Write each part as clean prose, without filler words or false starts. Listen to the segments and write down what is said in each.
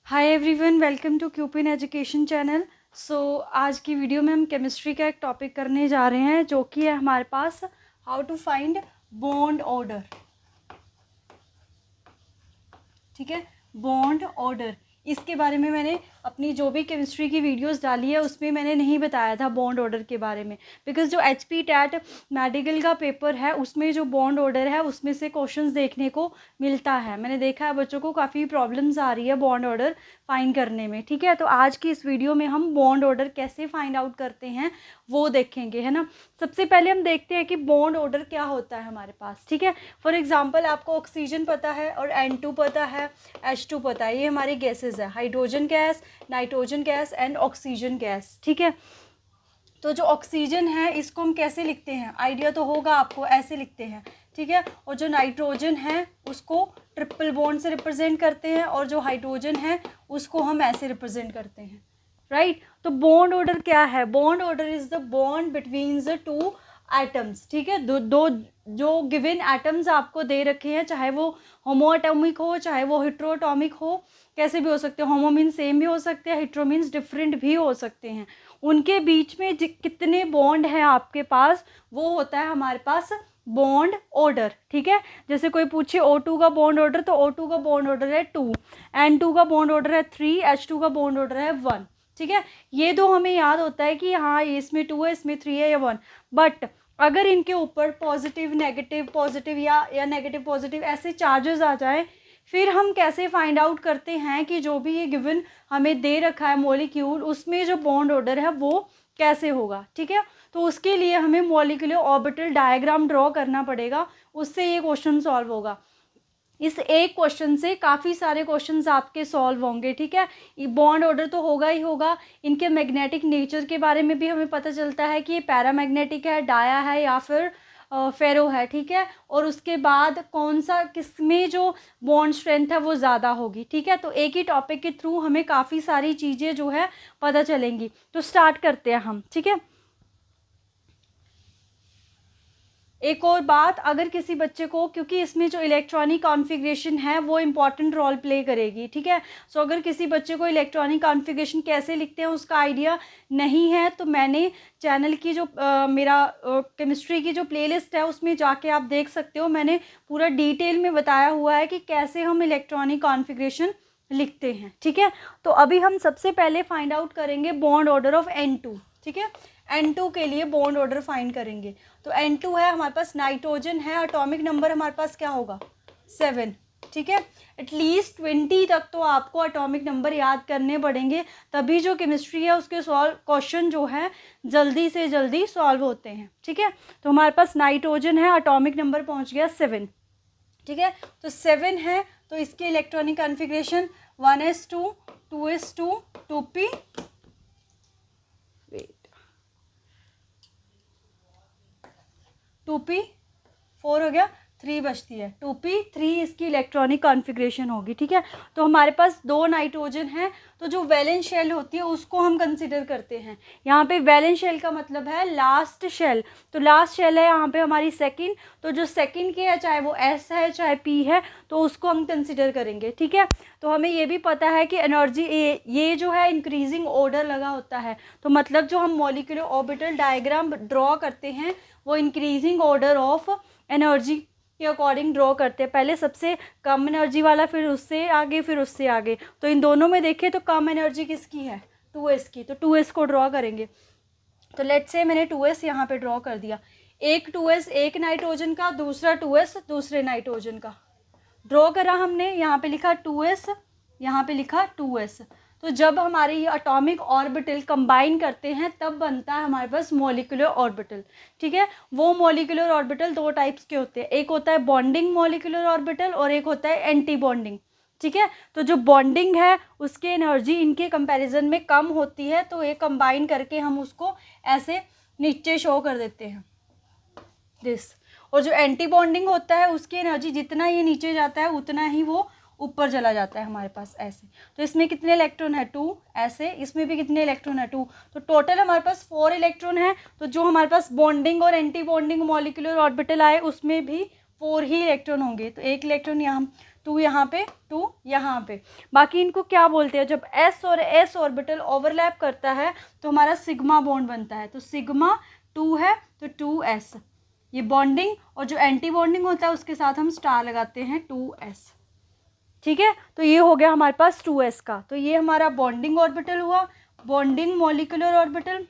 Hi everyone, welcome to क्यूपिन education channel. आज की वीडियो में हम केमिस्ट्री का एक टॉपिक करने जा रहे हैं जो कि है हमारे पास how to find bond order. ठीक है, बॉन्ड ऑर्डर इसके बारे में मैंने अपनी जो भी केमिस्ट्री की वीडियोस डाली है उसमें मैंने नहीं बताया था बॉन्ड ऑर्डर के बारे में, बिकॉज जो HP टैट मेडिकल का पेपर है उसमें जो बॉन्ड ऑर्डर है उसमें से क्वेश्चंस देखने को मिलता है। मैंने देखा है बच्चों को काफ़ी प्रॉब्लम्स आ रही है बॉन्ड ऑर्डर फाइंड करने में। ठीक है, तो आज की इस वीडियो में हम बॉन्ड ऑर्डर कैसे फाइंड आउट करते हैं वो देखेंगे, है ना। सबसे पहले हम देखते हैं कि बॉन्ड ऑर्डर क्या होता है हमारे पास। ठीक है, फॉर एग्जाम्पल आपको ऑक्सीजन पता है और N2 पता है, H2 पता है, ये हमारी गैसेज है, hydrogen gas, nitrogen gas and oxygen gas. ठीक है, तो जो ऑक्सीजन है इसको हम कैसे लिखते हैं, आइडिया तो होगा आपको, ऐसे लिखते हैं। ठीक है, और जो नाइट्रोजन है उसको ट्रिपल बॉन्ड से रिप्रेजेंट करते हैं और जो हाइड्रोजन है उसको हम ऐसे रिप्रेजेंट करते हैं, राइट। तो बॉन्ड ऑर्डर क्या है? Bond order is the bond between the two atoms. ठीक है, दो जो गिवन एटम्स आपको दे रखे हैं, चाहे वो होमो एटॉमिक हो चाहे वो हेट्रो एटॉमिक हो, कैसे भी हो सकते हैं। होमो मीन्स सेम भी हो सकते हैं, हेट्रो मीन्स डिफरेंट भी हो सकते हैं। उनके बीच में कितने बॉन्ड हैं आपके पास, वो होता है हमारे पास बॉन्ड ऑर्डर। ठीक है, जैसे कोई पूछे O2 का बॉन्ड ऑर्डर, तो O2 का बॉन्ड ऑर्डर है 2, N2 का बॉन्ड ऑर्डर है 3, H2 का बॉन्ड ऑर्डर है 1। ठीक है, ये दो हमें याद होता है कि हाँ इसमें 2 है, इसमें 3 है या 1। बट अगर इनके ऊपर पॉजिटिव नेगेटिव या नेगेटिव पॉजिटिव ऐसे चार्जेस आ जाए, फिर हम कैसे फाइंड आउट करते हैं कि जो भी ये गिवन हमें दे रखा है मॉलिक्यूल, उसमें जो बॉन्ड ऑर्डर है वो कैसे होगा। ठीक है, तो उसके लिए हमें मॉलिक्यूलर ऑर्बिटल डायग्राम ड्रॉ करना पड़ेगा, उससे ये क्वेश्चन सॉल्व होगा। इस एक क्वेश्चन से काफ़ी सारे क्वेश्चंस आपके सॉल्व होंगे। ठीक है, बॉन्ड ऑर्डर तो होगा ही होगा, इनके मैग्नेटिक नेचर के बारे में भी हमें पता चलता है कि ये पैरामैग्नेटिक है, डाया है या फिर फेरो है। ठीक है, और उसके बाद कौन सा किसमें जो बॉन्ड स्ट्रेंथ है वो ज़्यादा होगी। ठीक है, तो एक ही टॉपिक के थ्रू हमें काफ़ी सारी चीज़ें जो है पता चलेंगी। तो स्टार्ट करते हैं हम। ठीक है, एक और बात, अगर किसी बच्चे को, क्योंकि इसमें जो इलेक्ट्रॉनिक कॉन्फ़िगरेशन है वो इम्पॉर्टेंट रोल प्ले करेगी। ठीक है, सो अगर किसी बच्चे को इलेक्ट्रॉनिक कॉन्फ़िगरेशन कैसे लिखते हैं उसका आइडिया नहीं है, तो मैंने चैनल की जो मेरा केमिस्ट्री की जो प्लेलिस्ट है उसमें जाके आप देख सकते हो, मैंने पूरा डिटेल में बताया हुआ है कि कैसे हम इलेक्ट्रॉनिक कॉन्फ़िगरेशन लिखते हैं। ठीक है, तो अभी हम सबसे पहले फाइंड आउट करेंगे बॉन्ड ऑर्डर ऑफ N2। ठीक है, N2 के लिए बॉन्ड ऑर्डर फाइंड करेंगे। तो N2 है हमारे पास, नाइट्रोजन है, एटॉमिक नंबर हमारे पास क्या होगा 7। ठीक है, एटलीस्ट 20 तक तो आपको एटॉमिक नंबर याद करने पड़ेंगे, तभी जो केमिस्ट्री है उसके सॉल्व क्वेश्चन जो है जल्दी से जल्दी सॉल्व होते हैं। ठीक है, तो हमारे पास नाइट्रोजन है, एटॉमिक नंबर पहुंच गया 7। ठीक है, तो 7 है, तो इसके electronic configuration 1s2 2s2 2p 2p4 हो गया, 3 बचती है, 2p3 इसकी इलेक्ट्रॉनिक कॉन्फ़िगरेशन होगी। ठीक है, तो हमारे पास 2 नाइट्रोजन है, तो जो वैलेंस शेल होती है उसको हम कंसिडर करते हैं। यहाँ पे वैलेंस शेल का मतलब है लास्ट शेल, तो लास्ट शेल है यहाँ पे हमारी सेकंड, तो जो सेकंड की है चाहे वो S है चाहे P है, तो उसको हम कंसिडर करेंगे। ठीक है, तो हमें ये भी पता है कि एनर्जी ये जो है इंक्रीजिंग ऑर्डर लगा होता है, तो मतलब जो हम मॉलिक्यूलर ऑर्बिटल डायग्राम ड्रॉ करते हैं वो इंक्रीजिंग ऑर्डर ऑफ एनर्जी के अकॉर्डिंग ड्रॉ करते हैं। पहले सबसे कम एनर्जी वाला, फिर उससे आगे, फिर उससे आगे। तो इन दोनों में देखें तो कम एनर्जी किसकी है, 2s की, तो 2s को ड्रॉ करेंगे। तो लेट्स से मैंने 2s यहाँ पे ड्रॉ कर दिया, एक 2s एक नाइट्रोजन का, दूसरा 2s दूसरे नाइट्रोजन का ड्रॉ करा हमने। यहाँ पे लिखा 2s, यहाँ पे लिखा 2s। तो जब हमारे ये एटॉमिक ऑर्बिटल कंबाइन करते हैं तब बनता है हमारे पास मॉलिक्यूलर ऑर्बिटल। ठीक है, वो मॉलिक्यूलर ऑर्बिटल दो टाइप्स के होते हैं, एक होता है बॉन्डिंग मॉलिक्यूलर ऑर्बिटल और एक होता है एंटी बॉन्डिंग। ठीक है, तो जो बॉन्डिंग है उसकी एनर्जी इनके कंपैरिजन में कम होती है, तो ये कंबाइन करके हम उसको ऐसे नीचे शो कर देते हैं, दिस। और जो एंटी बॉन्डिंग होता है उसकी एनर्जी जितना ये नीचे जाता है उतना ही वो ऊपर चला जाता है हमारे पास, ऐसे। तो इसमें कितने इलेक्ट्रॉन है 2, ऐसे इसमें भी कितने इलेक्ट्रॉन है 2, तो टोटल हमारे पास 4 इलेक्ट्रॉन है। तो जो हमारे पास बॉन्डिंग और एंटी बॉन्डिंग मॉलिक्यूलर ऑर्बिटल आए उसमें भी 4 ही इलेक्ट्रॉन होंगे, तो एक इलेक्ट्रॉन यहाँ, 2 यहाँ पे, 2 यहाँ पे। बाकी इनको क्या बोलते हैं, जब s और s ऑर्बिटल ओवरलैप करता है तो हमारा सिग्मा बॉन्ड बनता है। तो सिग्मा 2 है तो 2s, ये बॉन्डिंग, और जो एंटी बॉन्डिंग होता है उसके साथ हम स्टार लगाते हैं 2s। ठीक है, तो ये हो गया हमारे पास 2s का। तो ये हमारा बॉन्डिंग ऑर्बिटल हुआ, बॉन्डिंग मॉलिक्यूलर ऑर्बिटल,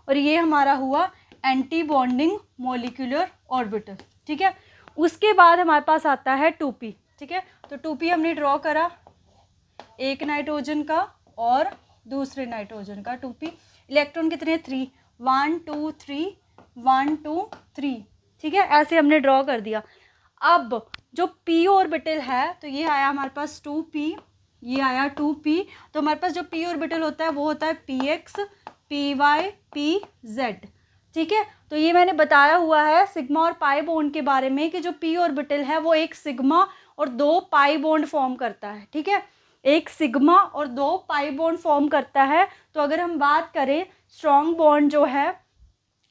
और ये हमारा हुआ एंटी बॉन्डिंग मॉलिक्यूलर ऑर्बिटल। ठीक है, उसके बाद हमारे पास आता है 2p। ठीक है, तो 2p हमने ड्रॉ करा, एक नाइट्रोजन का और दूसरे नाइट्रोजन का 2p। इलेक्ट्रॉन कितने, 3, 1 2 3, 1 2 3। ठीक है, ऐसे हमने ड्रॉ कर दिया। अब जो p ऑर्बिटल है तो ये आया हमारे पास 2p, ये आया 2p। तो हमारे पास जो p ऑर्बिटल होता है वो होता है px, py, pz। ठीक है, तो ये मैंने बताया हुआ है सिग्मा और पाई बॉन्ड के बारे में कि जो p ऑर्बिटल है वो एक सिग्मा और 2 पाई बॉन्ड फॉर्म करता है। ठीक है, एक सिग्मा और 2 पाई बॉन्ड फॉर्म करता है। तो अगर हम बात करें स्ट्रॉन्ग बॉन्ड जो है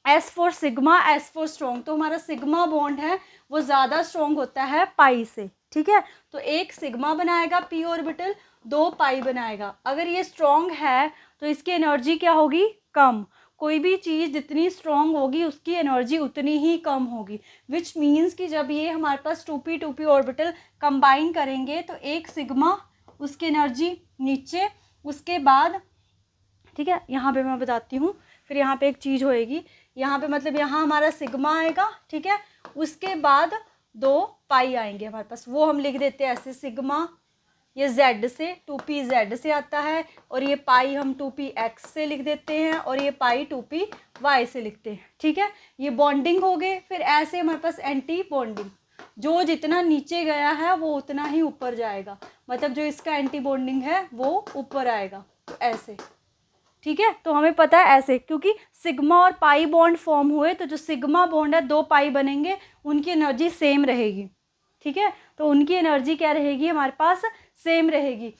S for sigma, S for strong, तो हमारा सिग्मा बॉन्ड है वो ज़्यादा स्ट्रॉन्ग होता है पाई से। ठीक है, तो एक सिग्मा बनाएगा p ऑर्बिटल, 2 पाई बनाएगा। अगर ये स्ट्रॉन्ग है तो इसकी एनर्जी क्या होगी, कम। कोई भी चीज़ जितनी स्ट्रॉन्ग होगी उसकी एनर्जी उतनी ही कम होगी, विच मीन्स कि जब ये हमारे पास 2p ऑर्बिटल कंबाइन करेंगे तो एक सिग्मा, उसकी एनर्जी नीचे, उसके बाद, ठीक है, यहाँ पे मैं बताती हूँ, फिर यहाँ पे एक चीज़ होएगी, यहाँ पे मतलब यहाँ हमारा सिग्मा आएगा। ठीक है, उसके बाद 2 पाई आएंगे हमारे पास, वो हम लिख देते हैं ऐसे, सिग्मा ये z से, 2p z से आता है, और ये पाई हम 2p x से लिख देते हैं, और ये पाई 2p y से लिखते हैं। ठीक है, ये बॉन्डिंग हो गए। फिर ऐसे हमारे पास एंटी बॉन्डिंग, जो जितना नीचे गया है वो उतना ही ऊपर जाएगा, मतलब जो इसका एंटी बॉन्डिंग है वो ऊपर आएगा, तो ऐसे। ठीक है, तो हमें पता है ऐसे, क्योंकि सिग्मा और पाई बॉन्ड फॉर्म हुए तो जो सिग्मा बॉन्ड है 2 पाई बनेंगे, उनकी एनर्जी सेम रहेगी। ठीक है, तो उनकी एनर्जी क्या रहेगी, हमारे पास सेम रहेगी।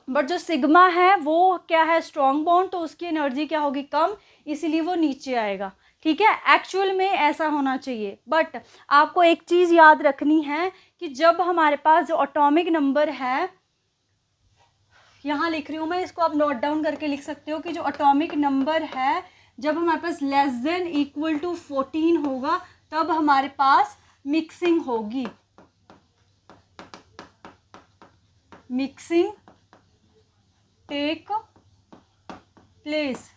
बट जो सिग्मा है वो क्या है, स्ट्रॉन्ग बॉन्ड, तो उसकी एनर्जी क्या होगी, कम, इसीलिए वो नीचे आएगा। ठीक है, एक्चुअल में ऐसा होना चाहिए। बट आपको एक चीज़ याद रखनी है कि जब हमारे पास जो एटॉमिक नंबर है, यहाँ लिख रही हूँ मैं, इसको आप नोट डाउन करके लिख सकते हो कि जो एटॉमिक नंबर है जब हमारे पास लेस देन इक्वल टू 14 होगा तब हमारे पास मिक्सिंग होगी, मिक्सिंग टेक प्लेस।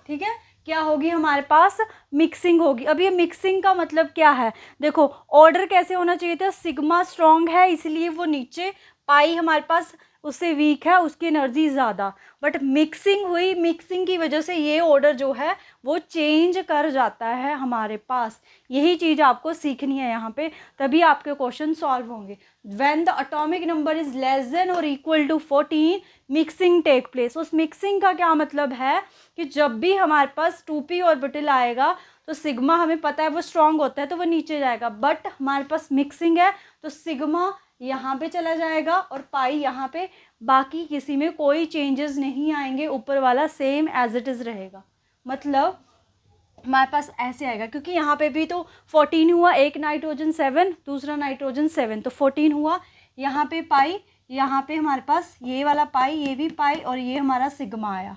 ठीक है, क्या होगी, हमारे पास मिक्सिंग होगी। अब ये मिक्सिंग का मतलब क्या है, देखो ऑर्डर कैसे होना चाहिए था, सिग्मा स्ट्रॉन्ग है इसलिए वो नीचे, पाई हमारे पास उससे वीक है, उसकी एनर्जी ज़्यादा, बट मिक्सिंग हुई, मिक्सिंग की वजह से ये ऑर्डर जो है वो चेंज कर जाता है हमारे पास। यही चीज़ आपको सीखनी है यहाँ पे, तभी आपके क्वेश्चन सॉल्व होंगे। When the atomic number is less than और equal to 14 mixing take place. उस मिक्सिंग का क्या मतलब है कि जब भी हमारे पास 2p ऑर्बिटल आएगा तो सिग्मा हमें पता है वो स्ट्रॉन्ग होता है तो वो नीचे जाएगा, बट हमारे पास मिक्सिंग है तो सिग्मा यहाँ पे चला जाएगा और पाई यहाँ पे, बाकी किसी में कोई चेंजेस नहीं आएंगे, ऊपर वाला सेम एज इट इज़ रहेगा। मतलब हमारे पास ऐसे आएगा, क्योंकि यहाँ पे भी तो 14 हुआ, एक नाइट्रोजन 7, दूसरा नाइट्रोजन 7, तो 14 हुआ। यहाँ पे पाई, यहाँ पे हमारे पास ये वाला पाई, ये भी पाई, और ये हमारा सिग्मा आया।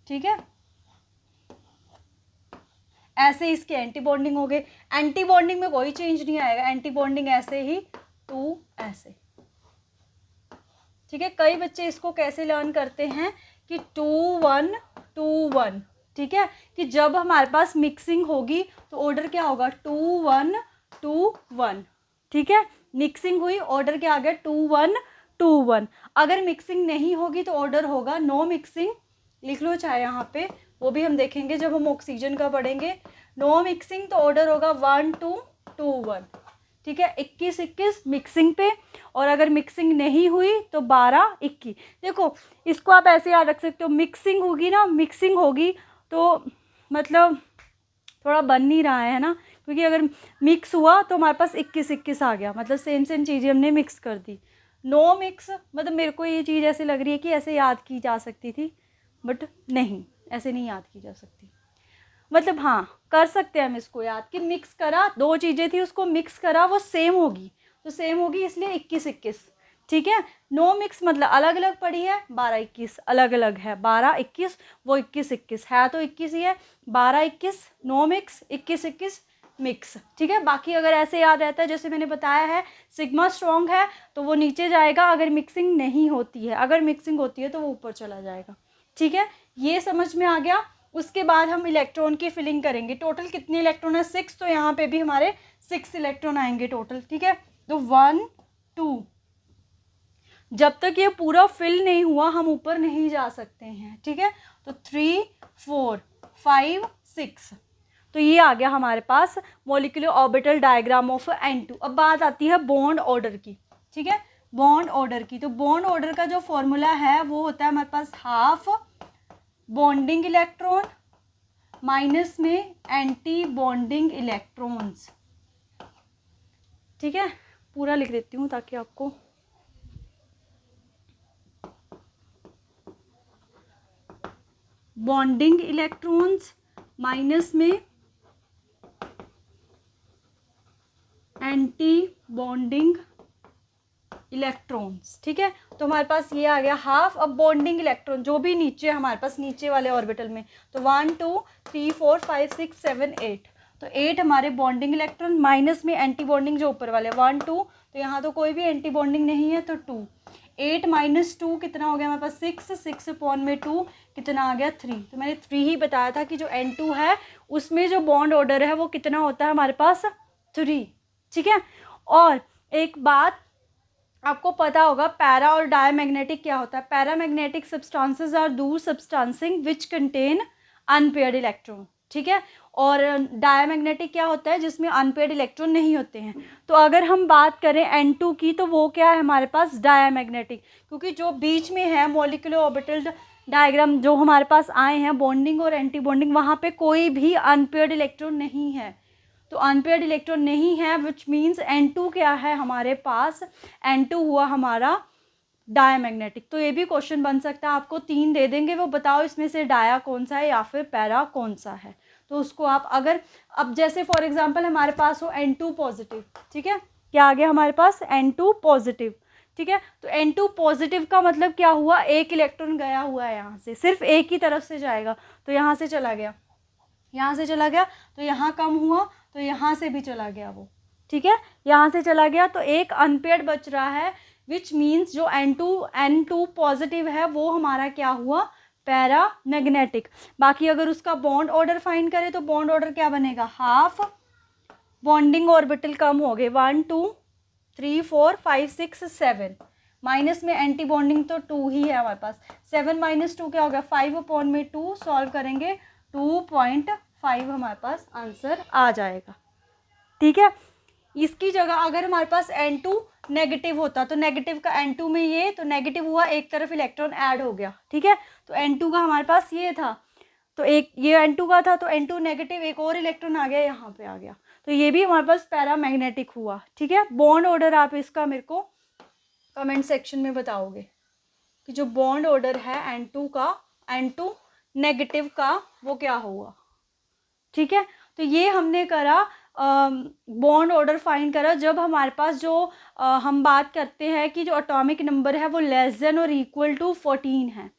ठीक है, ऐसे इसके एंटी बॉन्डिंग हो गए। एंटी बॉन्डिंग में कोई चेंज नहीं आएगा, एंटी बॉन्डिंग ऐसे ही, 2 ऐसे। ठीक है, कई बच्चे इसको कैसे लर्न करते हैं कि 2 1 2 1। ठीक है, कि जब हमारे पास मिक्सिंग होगी तो ऑर्डर क्या होगा, 2 1 2 1। ठीक है, मिक्सिंग हुई, ऑर्डर क्या आ गया, 2 1 2 1। अगर मिक्सिंग नहीं होगी तो ऑर्डर होगा नो मिक्सिंग, लिख लो चाहे यहाँ पे, वो भी हम देखेंगे जब हम ऑक्सीजन का पढ़ेंगे। नो मिक्सिंग तो ऑर्डर होगा 1 2 2 1। ठीक है, 21 21 मिक्सिंग पे, और अगर मिक्सिंग नहीं हुई तो 12 21। देखो इसको आप ऐसे याद रख सकते हो, मिक्सिंग होगी ना, मिक्सिंग होगी तो मतलब थोड़ा बन नहीं रहा है ना, क्योंकि अगर मिक्स हुआ तो हमारे पास 21 21 आ गया, मतलब सेम सेम चीज़ें हमने मिक्स कर दी। नो मिक्स मतलब मेरे को ये चीज़ ऐसे लग रही है कि ऐसे याद की जा सकती थी, बट नहीं, ऐसे नहीं याद की जा सकती। मतलब हाँ, कर सकते हैं हम इसको याद कि मिक्स करा, 2 चीज़ें थी उसको मिक्स करा, वो सेम होगी तो सेम होगी, इसलिए 21-21। ठीक है, नो मिक्स मतलब अलग अलग पड़ी है, 12-21 अलग अलग है, 12-21 वो 21-21 है, तो 21 ही है, 12-21 नो मिक्स, 21-21 मिक्स। ठीक है, बाकी अगर ऐसे याद रहता है जैसे मैंने बताया है, सिग्मा स्ट्रॉन्ग है तो वो नीचे जाएगा अगर मिक्सिंग नहीं होती है, अगर मिक्सिंग होती है तो वो ऊपर चला जाएगा। ठीक है, ये समझ में आ गया। उसके बाद हम इलेक्ट्रॉन की फिलिंग करेंगे। टोटल कितने इलेक्ट्रॉन है? 6, तो यहाँ पे भी हमारे 6 इलेक्ट्रॉन आएंगे टोटल। ठीक है, तो 1 2, जब तक ये पूरा फिल नहीं हुआ हम ऊपर नहीं जा सकते हैं। ठीक है, तो 3 4 5 6, तो ये आ गया हमारे पास molecular orbital diagram of N2। अब बात आती है बॉन्ड ऑर्डर की। ठीक है, बॉन्ड ऑर्डर की, तो बॉन्ड ऑर्डर का जो फॉर्मूला है वो होता है हमारे पास हाफ बॉन्डिंग इलेक्ट्रॉन माइनस में एंटी बॉन्डिंग इलेक्ट्रॉन्स। ठीक है, पूरा लिख देती हूँ ताकि आपको बॉन्डिंग इलेक्ट्रॉन्स माइनस में एंटी बॉन्डिंग इलेक्ट्रॉन्स। ठीक है, तो हमारे पास ये आ गया हाफ। अब बॉन्डिंग इलेक्ट्रॉन जो भी नीचे हमारे पास नीचे वाले ऑर्बिटल में, तो 1 2 3 4 5 6 7 8, तो 8 हमारे बॉन्डिंग इलेक्ट्रॉन माइनस में एंटी बॉन्डिंग जो ऊपर वाले 1 2, तो यहाँ तो कोई भी एंटी बॉन्डिंग नहीं है तो 2, 8 माइनस 2 कितना हो गया हमारे पास 6, 6 अपॉन में 2 कितना आ गया 3। तो मैंने 3 ही बताया था कि जो N2 है उसमें जो बॉन्ड ऑर्डर है वो कितना होता है हमारे पास 3। ठीक है, और एक बात आपको पता होगा पैरा और डायमैग्नेटिक क्या होता है। पैरामैग्नेटिक सब्सटेंसेस आर दूर सब्सटेंसिंग विच कंटेन अनपेयर्ड इलेक्ट्रॉन। ठीक है, और डायमैग्नेटिक क्या होता है जिसमें अनपेयर्ड इलेक्ट्रॉन नहीं होते हैं। तो अगर हम बात करें N2 की तो वो क्या है हमारे पास डायमैग्नेटिक, क्योंकि जो बीच में है मॉलिक्यूलर ऑर्बिटल डायग्राम जो हमारे पास आए हैं बॉन्डिंग और एंटी बॉन्डिंग, वहाँ पे कोई भी अनपेयर्ड इलेक्ट्रॉन नहीं है। तो अनपेयर्ड इलेक्ट्रॉन नहीं है विच मीन्स N2 क्या है हमारे पास, N2 हुआ हमारा डायमैग्नेटिक। तो ये भी क्वेश्चन बन सकता है, आपको 3 दे देंगे, वो बताओ इसमें से डाया कौन सा है या फिर पैरा कौन सा है। तो उसको आप अगर अब जैसे फॉर एग्जांपल हमारे पास हो N2 पॉजिटिव। ठीक है, क्या आ गया हमारे पास N2 पॉजिटिव। ठीक है, तो N2 पॉजिटिव का मतलब क्या हुआ, एक इलेक्ट्रॉन गया हुआ है यहाँ से, सिर्फ एक ही तरफ से जाएगा, तो यहाँ से चला गया, यहाँ से चला गया, तो यहाँ कम हुआ, तो यहाँ से भी चला गया वो। ठीक है, यहाँ से चला गया, तो एक अनपेयर्ड बच रहा है विच मीन्स जो N2 पॉजिटिव है वो हमारा क्या हुआ, पैरा मैग्नेटिक। बाकी अगर उसका बॉन्ड ऑर्डर फाइंड करें तो बॉन्ड ऑर्डर क्या बनेगा, हाफ बॉन्डिंग ऑर्बिटल कम हो गए 1 2 3 4 5 6 7, माइनस में एंटी बॉन्डिंग तो 2 ही है हमारे पास, 7 माइनस 2 क्या हो गया 5 अपॉन में 2, सॉल्व करेंगे 2.5 हमारे पास आंसर आ जाएगा। ठीक है, इसकी जगह अगर हमारे पास N2 नेगेटिव होता तो नेगेटिव का N2 में ये, तो नेगेटिव हुआ एक तरफ इलेक्ट्रॉन ऐड हो गया। ठीक है, तो N2 का हमारे पास ये था, तो एक ये N2 का था, तो N2 नेगेटिव एक और इलेक्ट्रॉन आ गया यहाँ पे आ गया, तो ये भी हमारे पास पैरामैग्नेटिक हुआ। ठीक है, बॉन्ड ऑर्डर आप इसका मेरे को कमेंट सेक्शन में बताओगे कि जो बॉन्ड ऑर्डर है N2 का, N2 नेगेटिव का वो क्या हुआ। ठीक है, तो ये हमने करा बॉन्ड ऑर्डर फाइंड करा जब हमारे पास जो हम बात करते हैं कि जो एटॉमिक नंबर है वो लेस देन और इक्वल टू 14 है।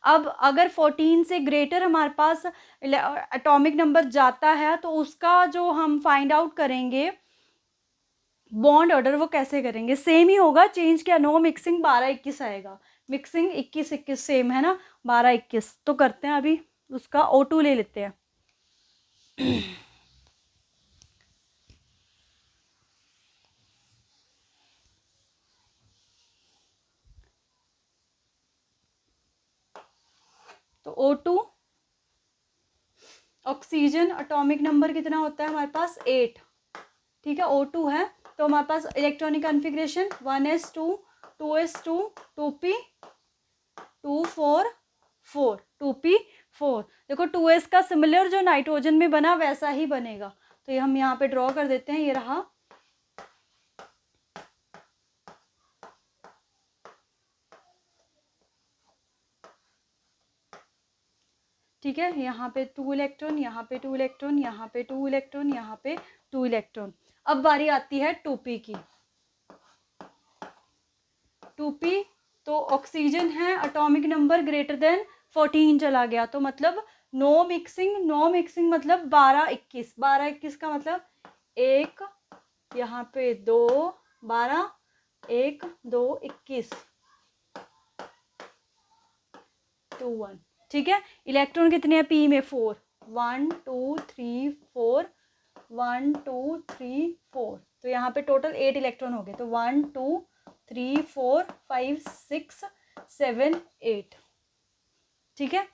अब अगर 14 से ग्रेटर हमारे पास एटॉमिक नंबर जाता है तो उसका जो हम फाइंड आउट करेंगे बॉन्ड ऑर्डर वो कैसे करेंगे, सेम ही होगा, चेंज क्या, नो मिक्सिंग 12-21 आएगा, मिक्सिंग 21-21 सेम है ना, 12-21। तो करते हैं अभी उसका O2 ले लेते हैं। तो O2 ऑक्सीजन एटॉमिक नंबर कितना होता है हमारे पास 8। ठीक है, O2 है, तो हमारे पास electronic configuration 1s2 2s2 2p 2 4 4 2p 4। देखो 2s का सिमिलर जो नाइट्रोजन में बना वैसा ही बनेगा, तो ये हम यहाँ पे ड्रॉ कर देते हैं, ये रहा। ठीक है, यहाँ पे 2 इलेक्ट्रॉन, यहाँ पे 2 इलेक्ट्रॉन, यहाँ पे 2 इलेक्ट्रॉन, यहाँ पे 2 इलेक्ट्रॉन। अब बारी आती है 2p की। 2p, तो ऑक्सीजन है एटॉमिक नंबर ग्रेटर देन 14 चला गया, तो मतलब नो मिक्सिंग मतलब 12 21 का मतलब 1 यहाँ पे 2 12 1 2 21 2 1। ठीक है, इलेक्ट्रॉन कितने हैं पी में 4, 1 2 3 4 1 2 3 4, तो यहाँ पे टोटल 8 इलेक्ट्रॉन हो गए, तो 1 2 3 4 5 6 7 8। ठीक है,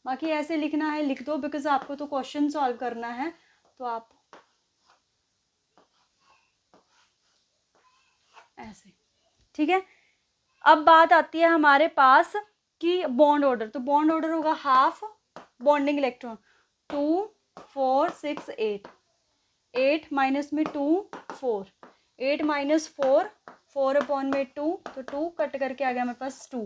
बाकी ऐसे लिखना है लिख दो, बिकॉज आपको तो क्वेश्चन सॉल्व करना है, तो आप ऐसे। ठीक है, अब बात आती है हमारे पास कि बॉन्ड ऑर्डर, तो बॉन्ड ऑर्डर होगा हाफ बॉन्डिंग इलेक्ट्रॉन 2 4 6 8, 8 माइनस में 2 4, 8 माइनस 4 4 अपॉन में 2, तो 2 कट करके आ गया हमारे पास 2,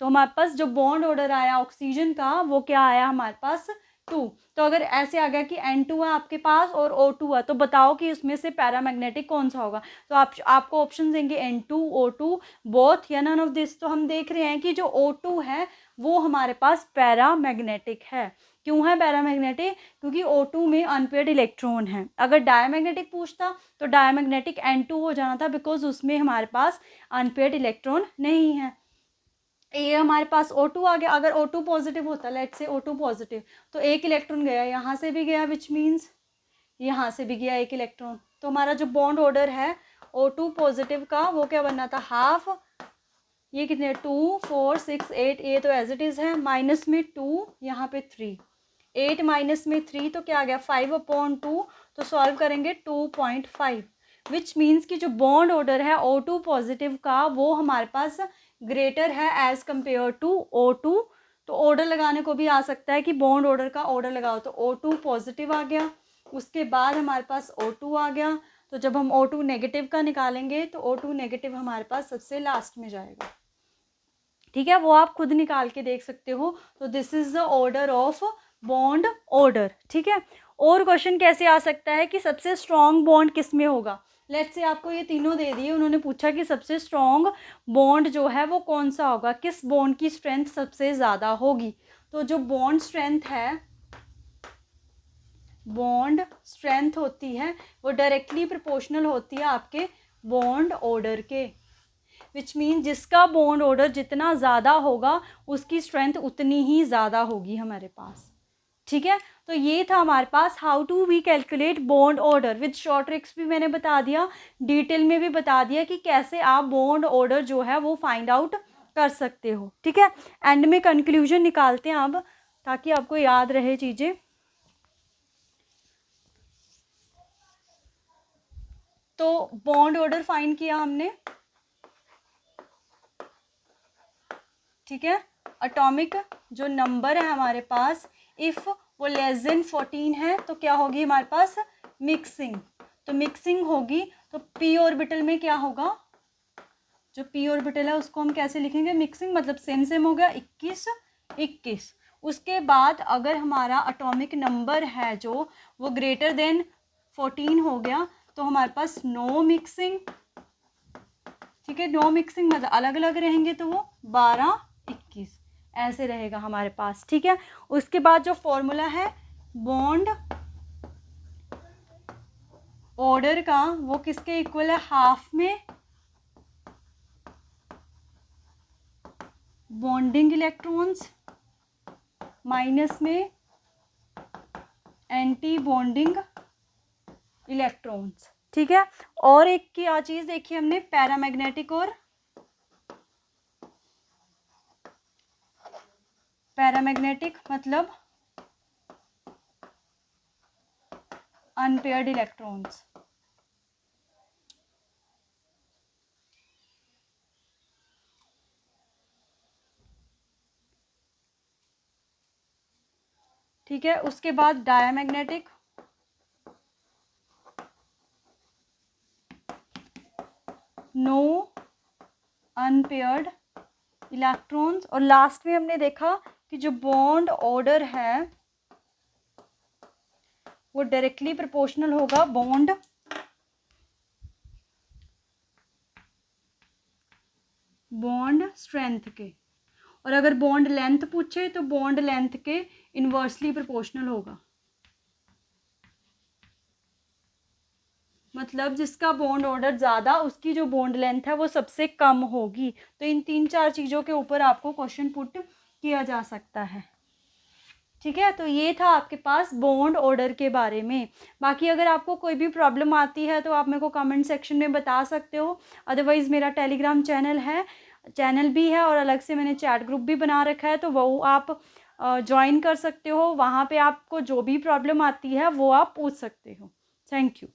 तो हमारे पास जो बॉन्ड ऑर्डर आया ऑक्सीजन का वो क्या आया हमारे पास 2। तो अगर ऐसे आ गया कि N2 है आपके पास और O2 है, तो बताओ कि उसमें से पैरामैग्नेटिक कौन सा होगा, तो आपको ऑप्शन देंगे N2 O2 बोथ या नन ऑफ दिस। तो हम देख रहे हैं कि जो O2 है वो हमारे पास पैरामैग्नेटिक है। क्यों है पैरामैग्नेटिक? क्योंकि O2 में अनपेयर्ड इलेक्ट्रॉन है। अगर डायमैग्नेटिक पूछता तो डायमैग्नेटिक N2 हो जाना था, बिकॉज उसमें हमारे पास अनपेयर्ड इलेक्ट्रॉन नहीं है। ये हमारे पास O2 आ गया। अगर O2 पॉजिटिव होता, लेट्स से O2 पॉजिटिव, तो एक इलेक्ट्रॉन गया, यहाँ से भी गया, विच मीन्स यहाँ से भी गया एक इलेक्ट्रॉन, तो हमारा जो बॉन्ड ऑर्डर है O2 पॉजिटिव का वो क्या बनना था हाफ, ये कितने 2 4 6 8, ये तो एज इट इज़ है, माइनस में 2 यहाँ पे 3, 8 माइनस में 3 तो क्या आ गया 5/2, तो सॉल्व करेंगे 2.5, विच मीन्स कि जो बॉन्ड ऑर्डर है O2 पॉजिटिव का वो हमारे पास ग्रेटर है एज कंपेयर टू O2। तो ऑर्डर लगाने को भी आ सकता है कि बॉन्ड ऑर्डर का ऑर्डर लगाओ, तो O2 पॉजिटिव आ गया, उसके बाद हमारे पास O2 आ गया, तो जब हम O2 नेगेटिव का निकालेंगे तो O2 नेगेटिव हमारे पास सबसे लास्ट में जाएगा। ठीक है, वो आप खुद निकाल के देख सकते हो। तो this is the order of bond order. ठीक है, और क्वेश्चन कैसे आ सकता है कि सबसे स्ट्रॉन्ग बॉन्ड किस में होगा। लेट्स से आपको ये तीनों दे दिए, उन्होंने पूछा कि सबसे स्ट्रॉन्ग बॉन्ड जो है वो कौन सा होगा, किस बॉन्ड की स्ट्रेंथ सबसे ज़्यादा होगी। तो जो बॉन्ड स्ट्रेंथ है, बॉन्ड स्ट्रेंथ होती है वो डायरेक्टली प्रोपोर्शनल होती है आपके बॉन्ड ऑर्डर के, विच मीन जिसका बॉन्ड ऑर्डर जितना ज़्यादा होगा उसकी स्ट्रेंथ उतनी ही ज़्यादा होगी हमारे पास। ठीक है, तो ये था हमारे पास how to we calculate bond order with short tricks भी मैंने बता दिया, डिटेल में भी बता दिया कि कैसे आप बॉन्ड ऑर्डर जो है वो फाइंड आउट कर सकते हो। ठीक है, एंड में कंक्लूजन निकालते हैं अब, ताकि आपको याद रहे चीज़ें। तो बॉन्ड ऑर्डर फाइंड किया हमने। ठीक है, एटॉमिक जो नंबर है हमारे पास, इफ़ वो लेस देन 14 है तो क्या होगी हमारे पास मिक्सिंग, तो मिक्सिंग होगी, तो पी ऑर्बिटल में क्या होगा, जो पी ऑर्बिटल है उसको हम कैसे लिखेंगे, मिक्सिंग मतलब सेम हो गया 21 21। उसके बाद अगर हमारा एटॉमिक नंबर है जो वो ग्रेटर देन 14 हो गया तो हमारे पास नो मिक्सिंग। ठीक है, नो मिक्सिंग मतलब अलग अलग रहेंगे, तो वो 12 21 ऐसे रहेगा हमारे पास। ठीक है, उसके बाद जो फॉर्मूला है बॉन्ड ऑर्डर का वो किसके इक्वल है, हाफ में बॉन्डिंग इलेक्ट्रॉन्स माइनस में एंटी बॉन्डिंग इलेक्ट्रॉन्स। ठीक है, और एक क्या चीज देखी हमने, पैरामैग्नेटिक और पैरामैग्नेटिक मतलब अनपेयर्ड इलेक्ट्रॉन्स। ठीक है, उसके बाद डायमैग्नेटिक, नो अनपेयर्ड इलेक्ट्रॉन्स, और लास्ट में हमने देखा कि जो बॉन्ड ऑर्डर है वो डायरेक्टली प्रोपोर्शनल होगा बॉन्ड बॉन्ड स्ट्रेंथ के, और अगर बॉन्ड लेंथ पूछे तो बॉन्ड लेंथ के इन्वर्सली प्रोपोर्शनल होगा। मतलब जिसका बॉन्ड ऑर्डर ज़्यादा, उसकी जो बॉन्ड लेंथ है वो सबसे कम होगी। तो इन 3-4 चीज़ों के ऊपर आपको क्वेश्चन पुट किया जा सकता है। ठीक है, तो ये था आपके पास बॉन्ड ऑर्डर के बारे में। बाकी अगर आपको कोई भी प्रॉब्लम आती है तो आप मेरे को कमेंट सेक्शन में बता सकते हो। अदरवाइज़ मेरा टेलीग्राम चैनल भी है और अलग से मैंने चैट ग्रुप भी बना रखा है, तो वो आप ज्वाइन कर सकते हो। वहाँ पे आपको जो भी प्रॉब्लम आती है वो आप पूछ सकते हो। Thank you.